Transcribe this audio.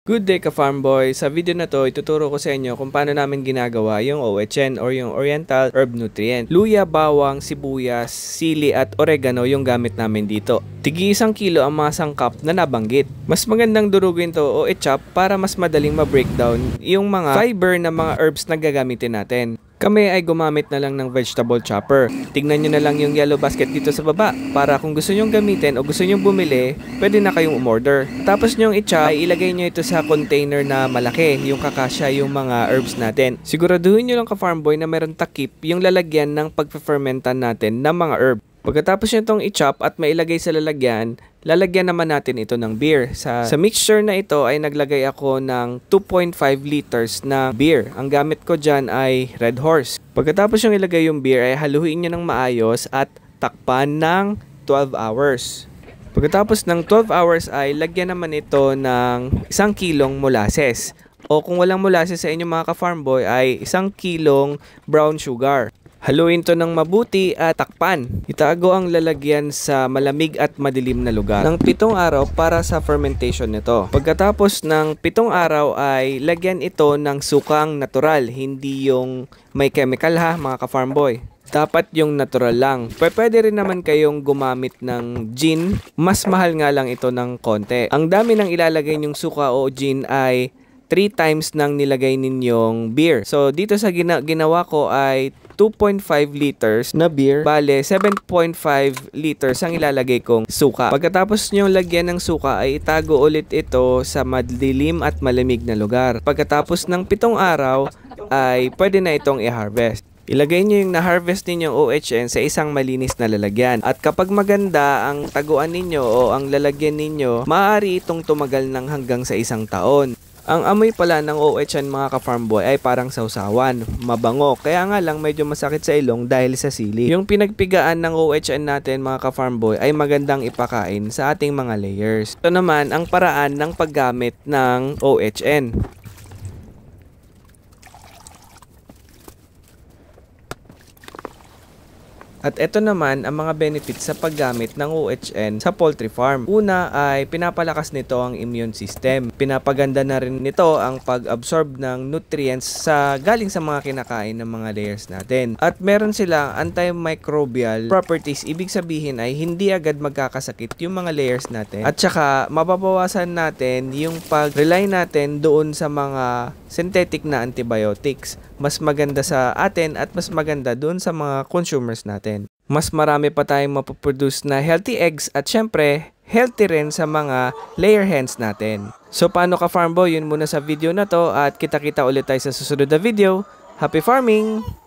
Good day ka-farm boy! Sa video na to, ituturo ko sa inyo kung paano namin ginagawa yung OHN or yung Oriental Herb Nutrient. Luya, bawang, sibuyas, sili at oregano yung gamit namin dito. Tigi 1 kilo ang mga sangkap na nabanggit. Mas magandang durugin to o i-chop para mas madaling ma-breakdown yung mga fiber na mga herbs na gagamitin natin. Kami ay gumamit na lang ng vegetable chopper. Tignan nyo na lang yung yellow basket dito sa baba para kung gusto nyong gamitin o gusto nyong bumili, pwede na kayong umorder. Tapos nyong i-chop, ilagay nyo ito sa container na malaki, yung kakasya yung mga herbs natin. Siguraduhin nyo lang ka-farm boy na meron takip yung lalagyan ng pagpe-fermentan natin ng mga herb. Pagkatapos nyo itong i-chop at mailagay sa lalagyan, lalagyan naman natin ito ng beer. Sa mixture na ito ay naglagay ako ng 2.5 liters na beer. Ang gamit ko dyan ay Red Horse. Pagkatapos yung ilagay yung beer ay haluin nyo ng maayos at takpan ng 12 hours. Pagkatapos ng 12 hours ay lagyan naman ito ng 1 kilong molasses. O kung walang molasses sa inyo mga ka-farm boy ay 1 kilong brown sugar. Haluin to ng mabuti at takpan. Itago ang lalagyan sa malamig at madilim na lugar ng 7 araw para sa fermentation nito. Pagkatapos ng 7 araw ay lagyan ito ng sukang natural, hindi yung may chemical ha mga ka-farm boy. Dapat yung natural lang. Pwede rin naman kayong gumamit ng gin. Mas mahal nga lang ito ng konti. Ang dami ng ilalagay nyong suka o gin ay 3 times nang nilagay ninyong beer. So dito sa ginawa ko ay 2.5 liters na beer, bale 7.5 liters ang ilalagay kong suka. Pagkatapos nyo lagyan ng suka ay itago ulit ito sa madilim at malamig na lugar. Pagkatapos ng 7 araw ay pwede na itong i-harvest. Ilagay nyo yung na-harvest ninyong OHN sa isang malinis na lalagyan. At kapag maganda ang taguan ninyo o ang lalagyan ninyo, maaari itong tumagal ng hanggang sa 1 taon. Ang amoy pala ng OHN mga ka-farm boy ay parang sausawan, mabango. Kaya nga lang medyo masakit sa ilong dahil sa sili. Yung pinagpigaan ng OHN natin mga ka-farm boy ay magandang ipakain sa ating mga layers. Ito naman ang paraan ng paggamit ng OHN. At ito naman ang mga benefits sa paggamit ng OHN sa poultry farm. Una ay pinapalakas nito ang immune system. Pinapaganda na rin nito ang pag-absorb ng nutrients galing sa mga kinakain ng mga layers natin. At meron silang antimicrobial properties. Ibig sabihin ay hindi agad magkakasakit yung mga layers natin. At saka mababawasan natin yung pag-rely natin doon sa mga synthetic na antibiotics. Mas maganda sa atin at mas maganda doon sa mga consumers natin. Mas marami pa tayong mapoproduce na healthy eggs at syempre, healthy rin sa mga layer hens natin. So paano ka farm boy? Yun muna sa video na to at kita-kita ulit tayo sa susunod na video. Happy farming!